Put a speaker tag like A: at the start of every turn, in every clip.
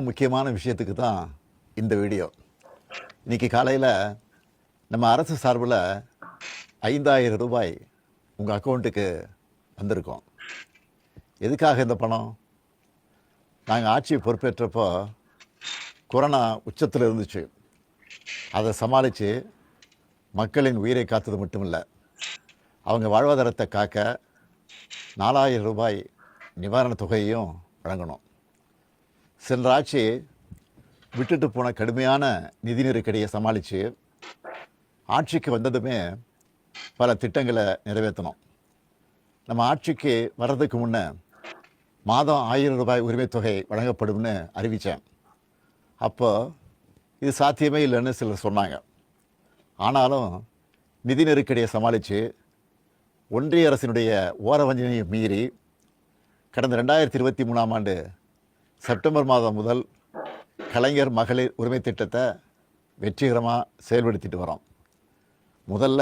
A: முக்கியமான விஷயத்துக்கு தான் இந்த வீடியோ. இன்றைக்கி காலையில் நம்ம அரசு சார்பில் 5,000 ரூபாய் உங்கள் அக்கௌண்ட்டுக்கு வந்திருக்கோம். எதுக்காக இந்த பணம்? நாங்கள் ஆட்சி பொறுப்பேற்றப்போ கொரோனா உச்சத்தில் இருந்துச்சு. அதை சமாளித்து மக்களின் உயிரை காத்தது மட்டும் இல்லை, அவங்க வாழ்வாதாரத்தை காக்க 4,000 ரூபாய் நிவாரணத் தொகையையும் வழங்கணும். சென்ற ஆட்சி விட்டுட்டு போன கடுமையான நிதி நெருக்கடியை சமாளித்து ஆட்சிக்கு வந்ததுமே பல திட்டங்களை நிறைவேற்றணும். நம்ம ஆட்சிக்கு வர்றதுக்கு முன்னே மாதம் 1,000 ரூபாய் உரிமைத் தொகை வழங்கப்படும்னு அறிவித்தேன். அப்போது இது சாத்தியமே இல்லைன்னு சிலர் சொன்னாங்க. ஆனாலும் நிதி நெருக்கடியை சமாளித்து ஒன்றிய அரசினுடைய ஓரவஞ்சனையை மீறி கடந்த 2023ஆம் ஆண்டு செப்டம்பர் மாதம் முதல் கலைஞர் மகளிர் உரிமை திட்டத்தை வெற்றிகரமாக செயல்படுத்திட்டு வரோம். முதல்ல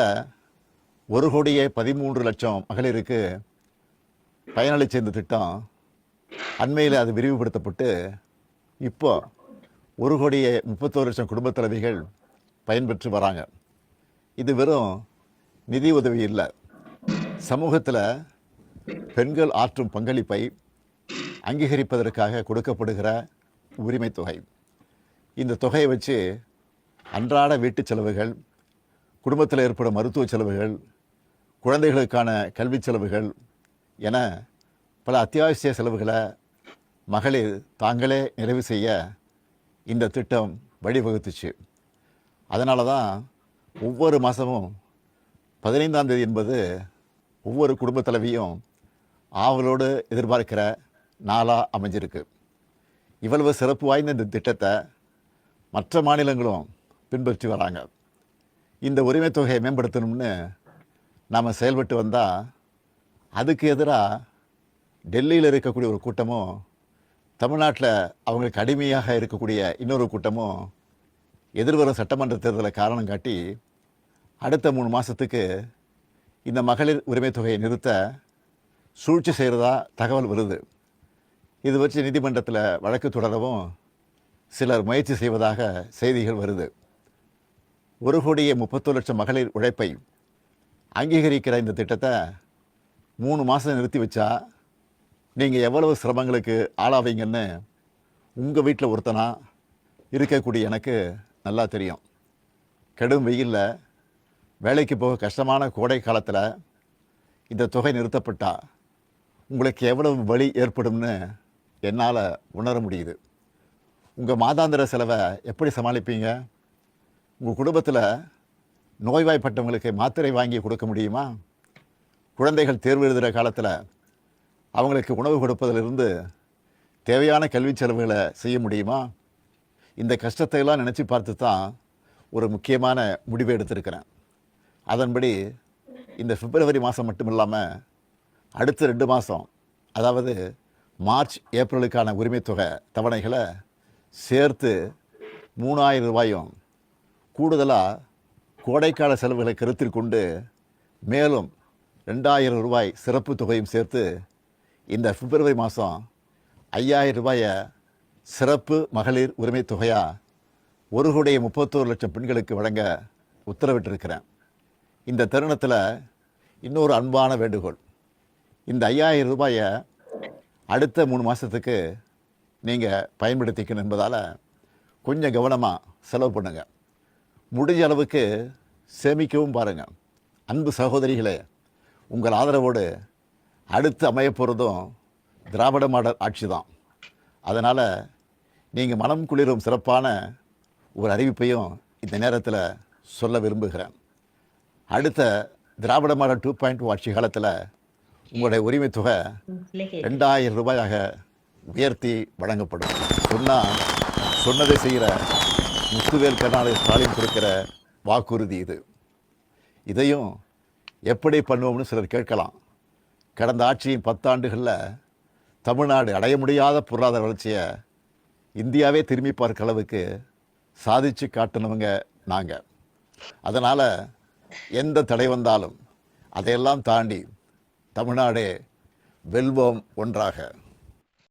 A: 1,13,00,000 மகளிருக்கு பயனளித்த இந்த திட்டம் அண்மையில் அது விரிவுபடுத்தப்பட்டு இப்போ 1,31,00,000 குடும்பத் தலைவிகள் பயன்பெற்று வராங்க. இது வெறும் நிதி உதவி இல்லை, சமூகத்தில் பெண்கள் ஆற்றும் பங்களிப்பை அங்கீகரிப்பதற்காக கொடுக்கப்படுகிற உரிமை தொகை. இந்த தொகையை வச்சு அன்றாட வீட்டு செலவுகள், குடும்பத்தில் ஏற்படும் மருத்துவ செலவுகள், குழந்தைகளுக்கான கல்வி செலவுகள் என பல அத்தியாவசிய செலவுகளை மகளிர் தாங்களே நிறைவு செய்ய இந்த திட்டம் வழிவகுத்துச்சு. அதனால தான் ஒவ்வொரு மாதமும் 15ஆம் தேதி என்பது ஒவ்வொரு குடும்ப தலைவியும் ஆவலோடு எதிர்பார்க்கிற நாளாக அமைஞ்சிருக்கு. இவ்வளவு சிறப்பு வாய்ந்த இந்த திட்டத்தை மற்ற மாநிலங்களும் பின்பற்றி வராங்க. இந்த உரிமை தொகையை மேம்படுத்தணும்னு நாம் செயல்பட்டு வந்தால் அதுக்கு எதிராக டெல்லியில் இருக்கக்கூடிய ஒரு கூட்டமும், தமிழ்நாட்டில் அவங்களுக்கு அடிமையாக இருக்கக்கூடிய இன்னொரு கூட்டமும் எதிர்வரும் சட்டமன்ற தேர்தலை காரணம் காட்டி அடுத்த 3 மாதத்துக்கு இந்த மகளிர் உரிமை தொகையை நிறுத்த சூழ்ச்சி செய்கிறதா தகவல் வருது. இது வச்சு நீதிமன்றத்தில் வழக்கு தொடரவும் சிலர் முயற்சி செய்வதாக செய்திகள் வருது. 1,31,00,000 மகளிர் உழைப்பை அங்கீகரிக்கிற இந்த திட்டத்தை 3 மாதம் நிறுத்தி வச்சா நீங்கள் எவ்வளவு சிரமங்களுக்கு ஆளாவீங்கன்னு உங்கள் வீட்டில் ஒருத்தனா இருக்கக்கூடிய எனக்கு நல்லா தெரியும். கடும் வெயிலில் வேலைக்கு போக கஷ்டமான கோடை காலத்தில் இந்த தொகை நிறுத்தப்பட்டால் உங்களுக்கு எவ்வளவு வலி ஏற்படும்னு என்னால் உணர முடியுது. உங்கள் மாதாந்திர செலவை எப்படி சமாளிப்பீங்க? உங்கள் குடும்பத்தில் நோய்வாய்ப்பட்டவங்களுக்கு மாத்திரை வாங்கி கொடுக்க முடியுமா? குழந்தைகள் தேர்வு எழுதுகிற காலத்தில் அவங்களுக்கு உணவு கொடுப்பதிலிருந்து தேவையான கல்வி செலவுகளை செய்ய முடியுமா? இந்த கஷ்டத்தை எல்லாம் நினச்சி பார்த்து தான் ஒரு முக்கியமான முடிவை எடுத்திருக்கிறேன். அதன்படி இந்த பிப்ரவரி மாதம் மட்டும் இல்லாமல் அடுத்த 2 மாதம், அதாவது மார்ச் ஏப்ரலுக்கான உரிமை தொகை தவணைகளை சேர்த்து 3,000 ரூபாயும், கூடுதலாக கோடைக்கால செலவுகளை கருத்தில் கொண்டு மேலும் 2,000 ரூபாய் சிறப்பு தொகையும் சேர்த்து இந்த பிப்ரவரி மாதம் 5,000 ரூபாயை சிறப்பு மகளிர் உரிமை தொகையாக 1,31,00,000 பெண்களுக்கு வழங்க உத்தரவிட்டிருக்கிறேன். இந்த தருணத்தில் இன்னொரு அன்பான வேண்டுகோள். இந்த 5,000 ரூபாயை அடுத்த 3 மாதத்துக்கு நீங்கள் பயன்படுத்திக்கணும் என்பதால் கொஞ்சம் கவனமாக செலவு பண்ணுங்கள். முடிஞ்ச அளவுக்கு சேமிக்கவும் பாருங்கள். அன்பு சகோதரிகளே, உங்கள் ஆதரவோடு அடுத்து அமையப்போகிறதும் திராவிட மாடல் ஆட்சி தான். அதனால் நீங்கள் மனம் குளிரும் சிறப்பான ஒரு அறிவிப்பையும் இந்த நேரத்தில் சொல்ல விரும்புகிறேன். அடுத்த திராவிட மாடல் 2.0 ஆட்சி காலத்தில் உங்களுடைய உரிமை தொகை 2,000 ரூபாயாக உயர்த்தி வழங்கப்படும். சொன்னதை செய்கிற முத்துவேல் கருணாநிதி ஸ்டாலின் கொடுக்கிற வாக்குறுதி இது. இதையும் எப்படி பண்ணுவோம்னு சிலர் கேட்கலாம். கடந்த ஆட்சியின் 10 ஆண்டுகளில் தமிழ்நாடு அடைய முடியாத பொருளாதார வளர்ச்சியை இந்தியாவே திரும்பி பார்க்க அளவுக்கு சாதித்து காட்டினவங்க நாங்கள். அதனால் எந்த தடை வந்தாலும் அதையெல்லாம் தாண்டி தமிழ்நாடே வெல்வோம் ஒன்றாக.